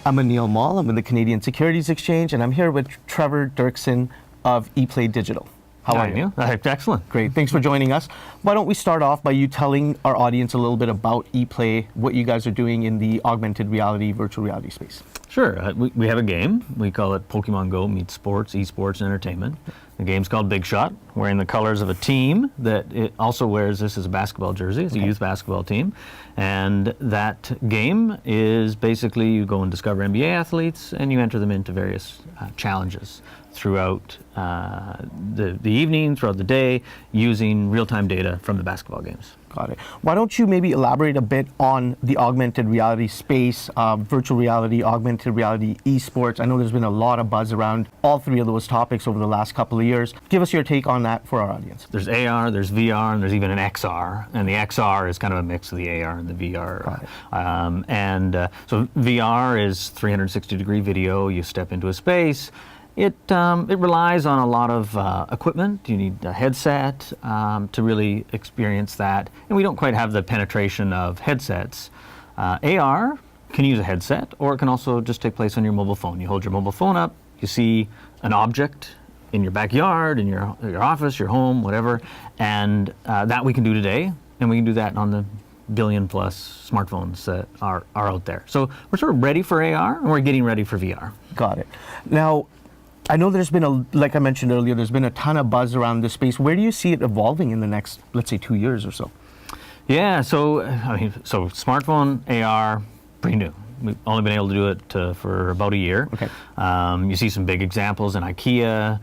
I'm Anil Mall. I'm with the Canadian Securities Exchange, and I'm here with Trevor Dirksen of ePlay Digital. How are you? Excellent. Great. Thanks for joining us. Why don't we start off by you telling our audience a little bit about ePlay, what you guys are doing in the augmented reality, virtual reality space. Sure. We have a game. We call it Pokemon Go meets sports, esports, and entertainment. The game's called Big Shot, wearing the colors of a team that it also wears this as a basketball jersey. It's a youth basketball team. And that game is basically you go and discover NBA athletes and you enter them into various challenges throughout the evening, throughout the day, using real-time data from the basketball games. Got it. Why don't you maybe elaborate a bit on the augmented reality space, virtual reality, augmented reality, esports? I know there's been a lot of buzz around all three of those topics over the last couple of years. Give us your take on that for our audience. There's AR, there's VR, and there's even an XR. And the XR is kind of a mix of the AR and the VR. So VR is 360-degree video. You step into a space. It relies on a lot of equipment. You need a headset to really experience that. And we don't quite have the penetration of headsets. AR can use a headset, or it can also just take place on your mobile phone. You hold your mobile phone up, you see an object in your backyard, in your office, your home, whatever, and that we can do today, and we can do that on the billion-plus smartphones that are out there. So we're sort of ready for AR, and we're getting ready for VR. Got it. Now, I know there's been like I mentioned earlier, there's been a ton of buzz around this space. Where do you see it evolving in the next, let's say, 2 years or so? Yeah, so smartphone AR, pretty new. We've only been able to do it for about a year. Okay. You see some big examples in IKEA.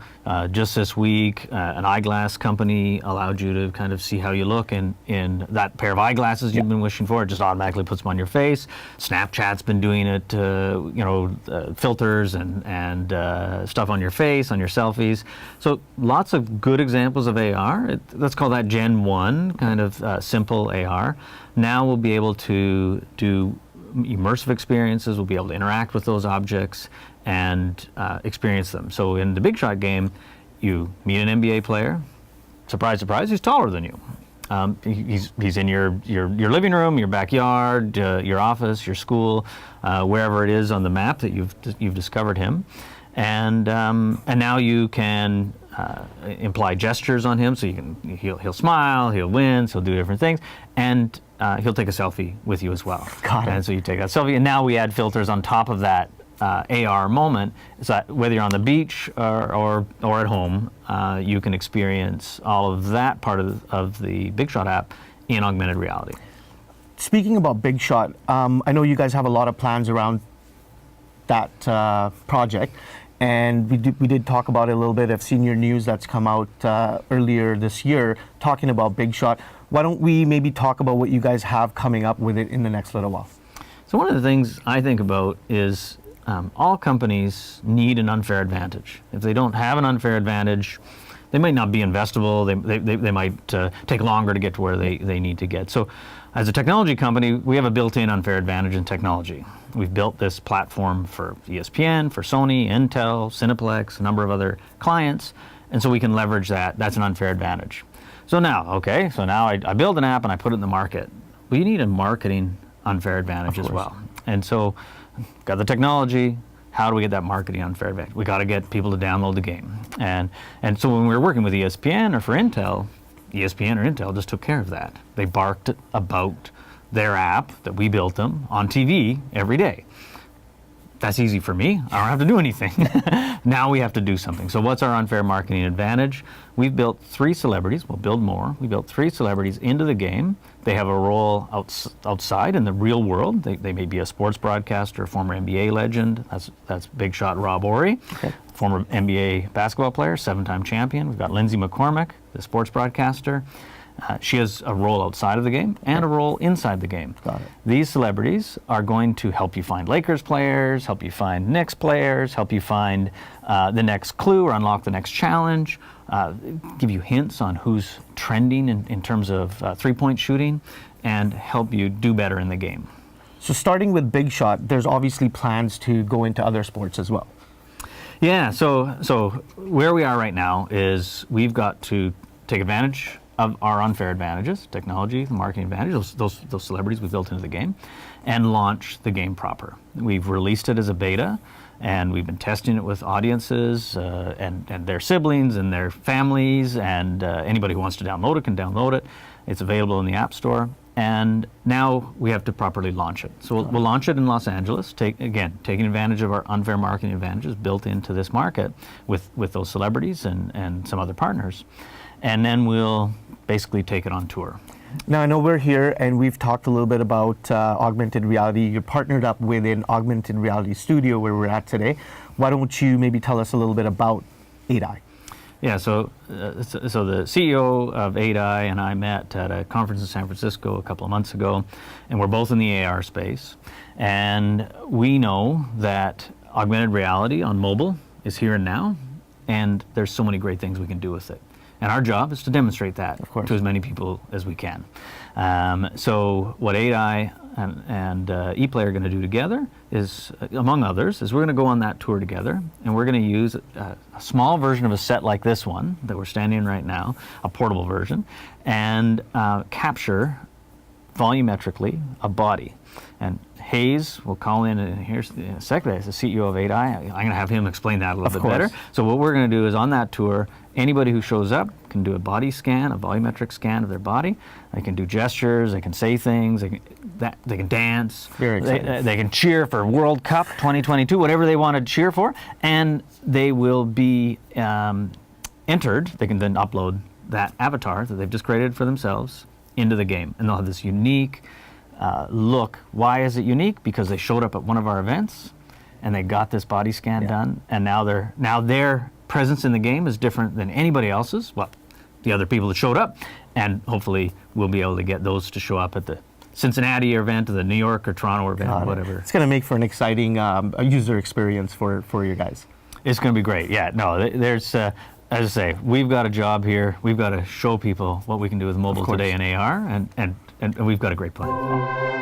Just this week, an eyeglass company allowed you to kind of see how you look in that pair of eyeglasses you've been wishing for. It just automatically puts them on your face. Snapchat's been doing it, filters and stuff on your face, on your selfies. So lots of good examples of AR. Let's call that Gen 1, kind of simple AR. Now we'll be able to do immersive experiences. We'll be able to interact with those objects and experience them. So in the Big Shot game, you meet an NBA player. Surprise, surprise, he's taller than you. He's in your living room, your backyard, your office, your school, wherever it is on the map that you've discovered him. And now you can imply gestures on him, so he'll smile, he'll wince, he'll do different things, and he'll take a selfie with you as well. Got it. And so you take that selfie, and now we add filters on top of that AR moment, so that whether you're on the beach or at home, you can experience all of that part of the Big Shot app in augmented reality. Speaking about Big Shot, I know you guys have a lot of plans around that project. And we did talk about it a little bit. I've seen your news that's come out earlier this year talking about Big Shot. Why don't we maybe talk about what you guys have coming up with it in the next little while? So one of the things I think about is all companies need an unfair advantage. If they don't have an unfair advantage, they might not be investable. They might take longer to get to where they need to get. So as a technology company, we have a built-in unfair advantage in technology. We've built this platform for ESPN, for Sony, Intel, Cineplex, a number of other clients, and so we can leverage that. That's an unfair advantage. So now I build an app and I put it in the market. Well, you need a marketing unfair advantage as well. And so, got the technology. How do we get that marketing unfair advantage? We got to get people to download the game. And so when we were working with ESPN or for Intel, ESPN or Intel just took care of that. They barked about their app that we built them on TV every day. That's easy for me. I don't have to do anything. Now we have to do something. So what's our unfair marketing advantage? We've built 3 celebrities. We'll build more. We built 3 celebrities into the game. They have a role outside in the real world. They may be a sports broadcaster, former NBA legend. That's Big Shot Rob Horry, former NBA basketball player, 7-time champion. We've got Lindsay McCormick, the sports broadcaster. She has a role outside of the game and a role inside the game. Got it. These celebrities are going to help you find Lakers players, help you find Knicks players, help you find the next clue or unlock the next challenge, give you hints on who's trending in terms of three-point shooting, and help you do better in the game. So starting with Big Shot, there's obviously plans to go into other sports as well. Yeah, so where we are right now is we've got to take advantage of our unfair advantages, technology, the marketing advantage, those celebrities we built into the game, and launch the game proper. We've released it as a beta, and we've been testing it with audiences and their siblings and their families, and anybody who wants to download it can download it. It's available in the App Store, and now we have to properly launch it. So we'll launch it in Los Angeles, taking advantage of our unfair marketing advantages built into this market with those celebrities and some other partners. And then we'll basically take it on tour. Now, I know we're here and we've talked a little bit about augmented reality. You're partnered up with an augmented reality studio where we're at today. Why don't you maybe tell us a little bit about 8i? Yeah, so the CEO of 8i and I met at a conference in San Francisco a couple of months ago, and we're both in the AR space. And we know that augmented reality on mobile is here and now, and there's so many great things we can do with it. And our job is to demonstrate that to as many people as we can. So what 8i and ePlay are going to do together is, among others, is we're going to go on that tour together, and we're going to use a small version of a set like this one that we're standing in right now, a portable version, and capture volumetrically a body. And Hayes will call in, and here's in a second, as the CEO of 8i. I'm going to have him explain that a little bit better. So what we're going to do is on that tour, anybody who shows up can do a body scan, a volumetric scan of their body. They can do gestures, they can say things, they can dance, they can cheer for World Cup 2022, whatever they want to cheer for, and they will be entered. They can then upload that avatar that they've just created for themselves into the game, and they'll have this unique look. Why is it unique? Because they showed up at one of our events and they got this body scan done, and now their presence in the game is different than anybody else's. Well, the other people that showed up, and hopefully we'll be able to get those to show up at the Cincinnati event or the New York or Toronto event or whatever. It's going to make for an exciting user experience for you guys. It's going to be great. Yeah, no, there's as I say, we've got a job here. We've got to show people what we can do with mobile today in AR, and we've got a great plan.